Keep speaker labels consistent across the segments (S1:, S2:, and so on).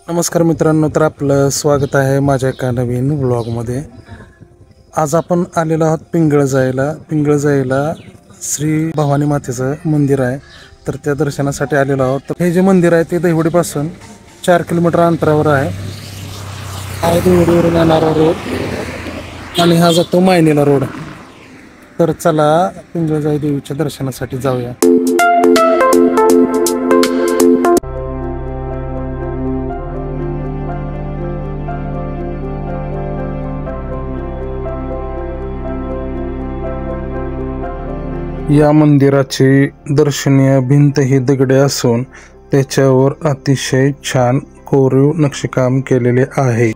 S1: नमस्कार मित्रांनो, तर आपलं स्वागत आहे माझ्या एका नवीन व्लॉगमध्ये। आज आपण आलेलो आहोत पिंगळजाईला श्री भवानी मातेचं मंदिर आहे, तर त्या दर्शनासाठी आलेलो आहोत। तर हे जे मंदिर आहे ते दहिवडीपासून 4 किलोमीटर अंतरावर आहे। हा दहिवडीवरून येणारा रोड आणि हा जातो मायनीला रोड। तर चला पिंगळजाई देवीच्या दर्शनासाठी जाऊया। या मंदिराची दर्शनीय भिंत ही दगडी असून त्याच्यावर अतिशय छान कोरीव नक्षीकाम केलेले आहे।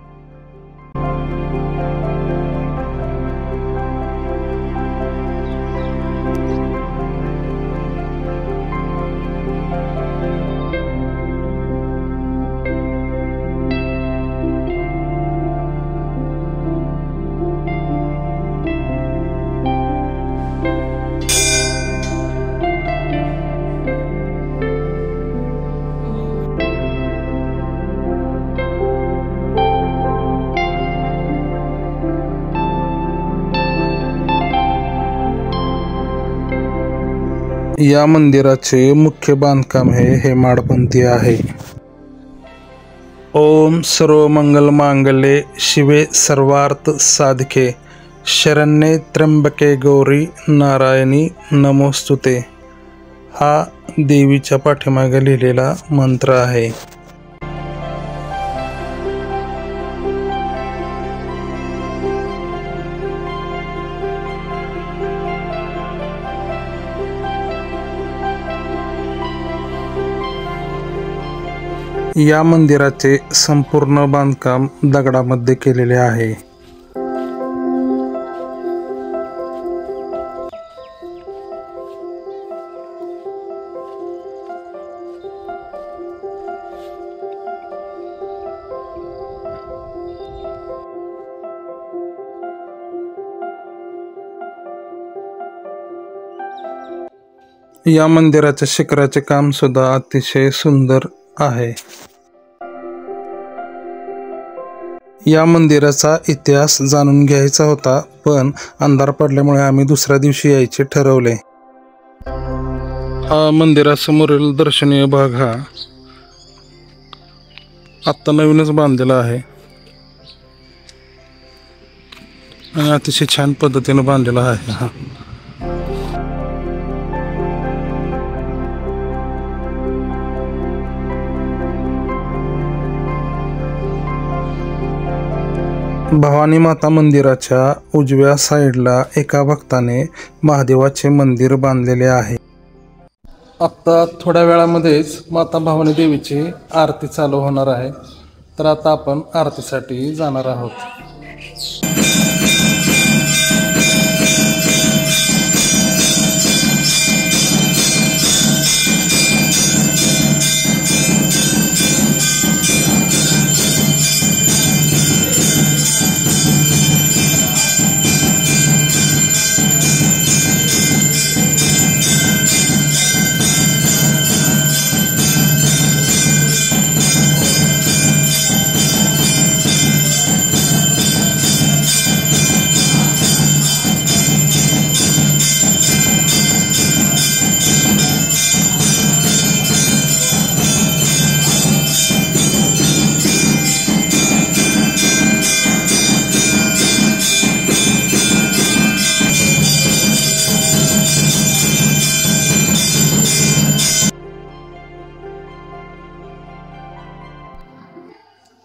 S1: या मंदिराचे मुख्य बांधकाम हे माडपंथी आहे। ओम सर्व मंगल मांगल्ये शिवे सर्वार्थ साधके शरण्ये त्र्यंबके गौरी नारायणी नमोस्तुते हा देवीच्या पाठीमागे लिहिलेला मंत्र आहे। या मंदिराचे संपूर्ण बांधकाम दगडामध्ये केलेले आहे। या मंदिराच्या शिखराचे काम सुद्धा अतिशय सुंदर आहे। या मंदिराचा इतिहास जाणून घ्यायचा होता, पण अंधार पडल्यामुळे आम्ही दुसऱ्या दिवशी यायचे ठरवले। हा मंदिरासमोरील दर्शनीय भाग हा आत्ता नवीनच बांधलेला आहे आणि अतिशय छान पद्धतीने बांधलेला आहे। हा भवानी माता मंदिराच्या उजव्या साईडला एका भक्ताने महादेवाचे मंदिर बांधलेले आहे। आता थोड्या वेळामध्येच माता भवानी देवीची आरती चालू होणार आहे, तर आता आपण आरतीसाठी जाणार आहोत।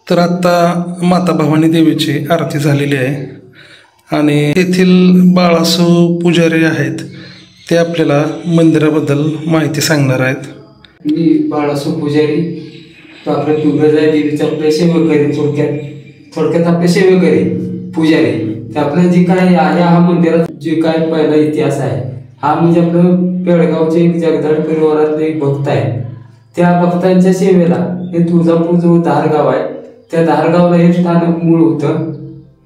S1: तर आता माता भवानी देवीची आरती झालेली आहे आणि येथील बाळासू पुजारी आहेत, ते आपल्याला मंदिराबद्दल माहिती सांगणार आहेत।
S2: मी बाळासू पुजारी, तो आपल्या पिंगळजाई देवीचा आपल्या सेवेकरी, थोडक्यात आपल्या सेवेकरी पुजारी। तर आपलं जे काय आहे हा मंदिरात जे काय पहिला इतिहास आहे हा म्हणजे आपलं पेडगावचे एक जगदाळ परिवारातले एक भक्त आहे। त्या भक्तांच्या सेवेला हे तुळजापूर जवळ धारगाव आहे, त्या धारगावला हे स्थानक मूळ होतं।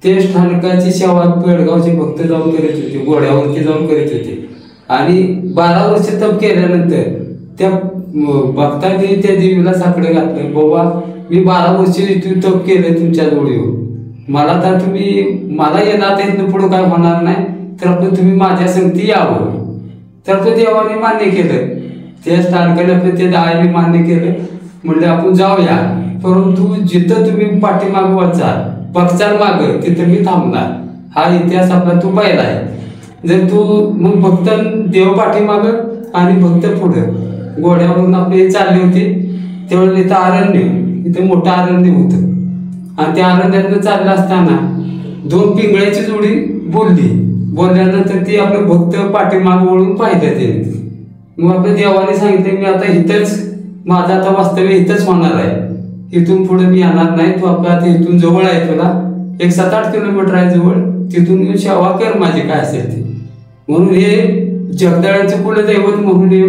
S2: ते स्थानकाची सेवा पेडगावचे भक्त जाऊन करीत होते, घोड्यावरती जाऊन करीत होते। आणि 12 वर्ष तप केल्यानंतर त्या भक्तांनी त्या देवीला साकडे घातले, बाबा मी 12 वर्ष इथून तप केलं तुमच्या जवळ येऊन, मला तर तुम्ही मला येणार इथनं पुढं काय होणार नाही, तर आपलं तुम्ही माझ्या संगती यावं. तर ते देवाने मान्य केलं, त्या स्थानकाने आपलं ते दायाने मान्य केलं. म्हणले आपण जाऊया, परंतु जिथं तुम्ही पाठीमाग वाचाल बघचाल माग तिथं मी थांबणार. हा इतिहास आपला तू पाहिला आहे. जर तू मग भक्त देव पाठीमाग आणि भक्त पुढं घोड्यावरून आपले चालले होते, त्यावेळेला इथं अरण्य, इथं मोठं अरण्य होतं. आणि त्या अरण्यातनं चाललं असताना 2 पिंगळ्याची जोडी बोलल्यानंतर ती आपलं भक्त पाठीमाग वळून पाहिलं ते. मग आपल्या देवाने सांगितलं मी आता इथंच, माझं आता वास्तव्य इथंच होणार आहे, इथून पुढे मी येणार नाही. तू आपल्या आता इथून जवळ आहे, तुला एक 7-8 किलोमीटर आहे जवळ, तिथून येऊन सेवा कर माझी काय असेल ते. म्हणून हे जगदाळ्याचं कुलदैवत म्हणून हे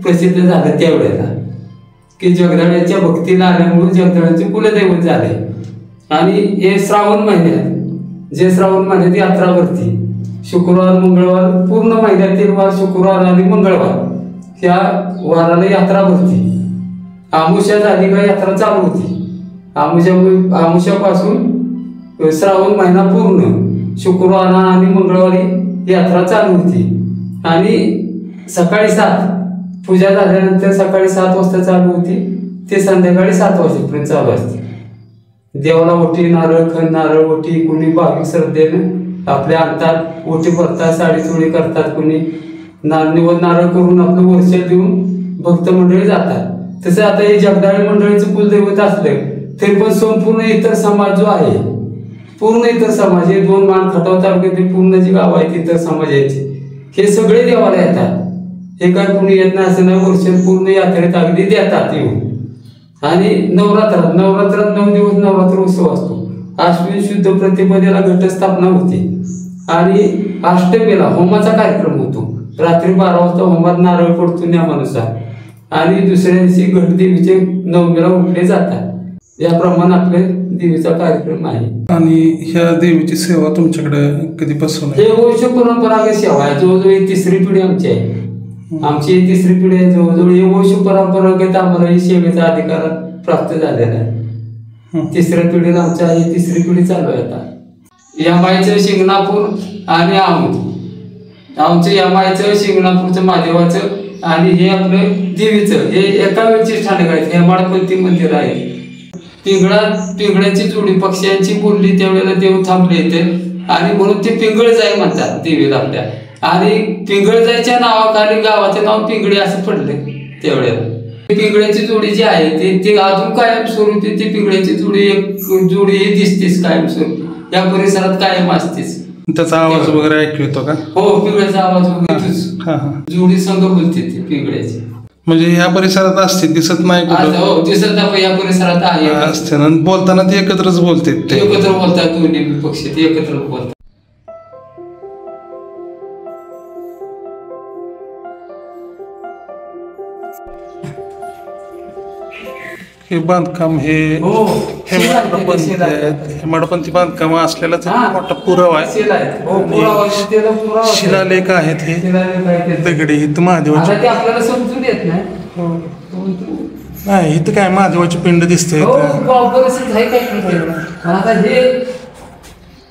S2: प्रसिद्ध झालं त्यावेळेला, की जगदाळ्याच्या भक्तीला आल्यामुळे जगदाळ्याचे कुलदैवत झाले. आणि हे श्रावण महिन्यात, जे श्रावण महिन्यात यात्रा भरती, शुक्रवार मंगळवार, पूर्ण महिन्यातील वार शुक्रवार आणि मंगळवार ह्या वाराला यात्रा भरती. आमुष्या झाली का यात्रा चालू होती. आमुष्यापासून श्रावण महिना पूर्ण शुक्रवार आणि मंगळवारी यात्रा चालू होती. आणि सकाळी 7 पूजा झाल्यानंतर सकाळी 7 वाजता चालू होती, ते संध्याकाळी 7 वाजेपर्यंत चालू असते. देवाला ओटी, नारळ, खण, नारळ, ओटी, कुणी भाविक श्रद्धेनं आपल्या आणतात, ओटी भरतात, साडी चोळी करतात, कुणी निवड नारळ करून आपलं वर्ष देऊन भक्त मंडळी जातात. तसं आता हे जगदाळे मंडळीचं कुलदैवत असलं तरी पण संपूर्ण इतर समाज जो आहे, पूर्ण इतर समाज, हे 2 मान खटाव तालुक्यातील पूर्ण जी गाव आहेत इतर समाजाची, हे सगळे देवाला येतात. हे काय कुणी येत नाही असं नाही, वर्ष पूर्ण यात्रेत अगदी देतात येऊन. आणि नवरात्रात 9 दिवस नवरात्र उत्सव असतो. अश्विन शुद्ध प्रतिपदेला घटस्थापना होते आणि अष्टमीला होमाचा कार्यक्रम होतो. रात्री 12 वाजता होमात नारळ पडतो नियमानुसार, आणि दुसऱ्या दिवशी घटदेवीचे नवमीला उठले जातात. याप्रमाणे आपले देवीचा कार्यक्रम आहे.
S1: आणि ह्या देवीची सेवा तुमच्याकडे कधीपासून आहे?
S2: हे वंश परंपरागत सेवा आहे, जवळजवळ ही 3री पिढी आमची आहे. आमची 3री पिढी आहे जवळजवळ. हे वंश परंपरागत आम्हाला ही सेवेचा अधिकार प्राप्त झालेला आहे. 3ऱ्या पिढीला आमच्या ही 3री पिढी चालू आहे आता. या माईचं शिंगणापूर आणि आमचं या माईचं शिंगणापूरचं महादेवाचं आणि हे आपलं देवीचं हे एका वेळची स्थानक आहेत. हेमाडपंथी मंदिर आहे. पिंगळ्याची जोडी पक्ष्यांची बोलली त्यावेळेला देव थांबले इथे, आणि म्हणून ते पिंगळजाई म्हणतात देवीला आपल्या. आणि पिंगळजाईच्या नावाखाली गावाचं नाव पिंगळे असं पडलं त्यावेळेला. पिंगळ्याची जोडी जी आहे ते अजून कायमस्वरूपी ती पिंगळ्याची जोडी एक जोडी ही दिसतेच कायमस्वरूपी या परिसरात कायम असतेच.
S1: त्याचा आवाज वगैरे ऐकू येतो का?
S2: हो, पिंगळ्याचा आवाज वगैरे जोडी संघ बोलते ती पिंगळ्याची.
S1: म्हणजे ह्या परिसरात असते, दिसत नाही कुठं?
S2: हो, दिसत नाही, या परिसरात आहे
S1: असते ना. बोलताना ते एकत्रच बोलते,
S2: एकत्र बोलतात दोन्ही पक्ष, ते एकत्र बोलतात.
S1: हे बांधकाम हे हेमाडपंथी बांधकाम असलेलाच मोठा पुरावा आहे. शिलालेख आहेत हे दगडी. इथं महादेवाची
S2: आपल्याला समजून येत
S1: नाही, इथं काय महादेवाची पिंड दिसते.
S2: आता हे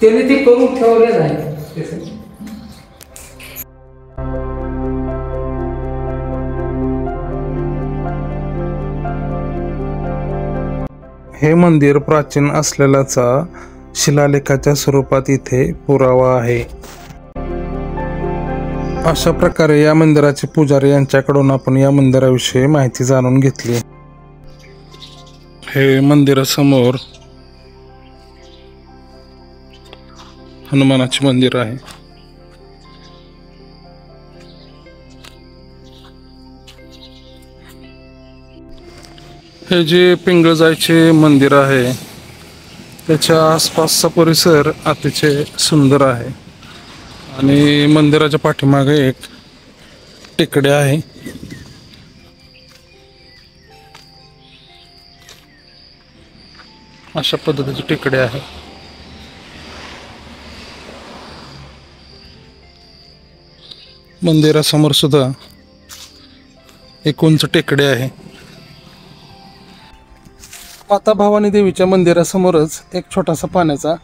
S2: त्याने ते करून ठेवलेलं आहे.
S1: हे मंदिर प्राचीन असलेल्याचा शिलालेखाच्या स्वरूपात इथे पुरावा आहे. अशा प्रकारे या मंदिराचे पुजारी यांच्याकडून आपण या मंदिराविषयी माहिती जाणून घेतली. हे मंदिरासमोर हनुमानाचे मंदिर आहे. हे जे पिंगळजाईचे मंदिर आहे त्याच्या आसपासचा परिसर अतिशय सुंदर आहे. आणि मंदिराच्या पाठीमागे एक टेकडे आहे. अशा पद्धतीचे टेकडे आहे. मंदिरासमोर सुद्धा एक उंच टेकडे आहे. माता भवानी देवीच्या मंदिरासमोरच एक छोटासा पाण्याचा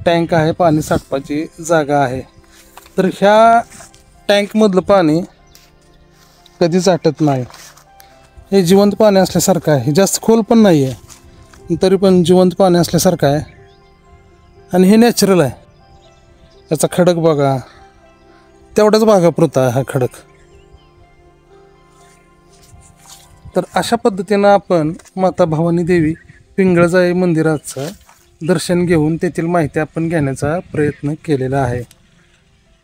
S1: टँक आहे, पाणी साठवायची जागा आहे. तर ह्या टँकमधलं पाणी कधीच आटत नाही. हे जिवंत पाणी असल्यासारखं आहे. जास्त खोल पण नाही आहे, तरी पण जिवंत पाणी असल्यासारखं आहे. आणि हे नॅचरल आहे. याचा खडक बघा, तेवढ्याच भागापुरता आहे हा खडक. तर अशा पद्धतीनं आपण माता भवानी देवी पिंगळजाई मंदिराचं दर्शन घेऊन तेथील माहिती आपण घेण्याचा प्रयत्न केलेला आहे.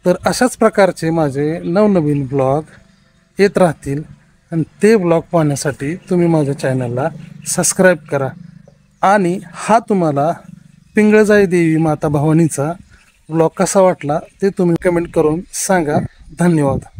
S1: तर अशाच प्रकारचे माझे नवनवीन ब्लॉग येत राहतील आणि ते ब्लॉग पाहण्यासाठी तुम्ही माझ्या चॅनलला सबस्क्राईब करा. आणि हा तुम्हाला पिंगळजाई देवी माता भवानीचा ब्लॉग कसा वाटला ते तुम्ही कमेंट करून सांगा. धन्यवाद.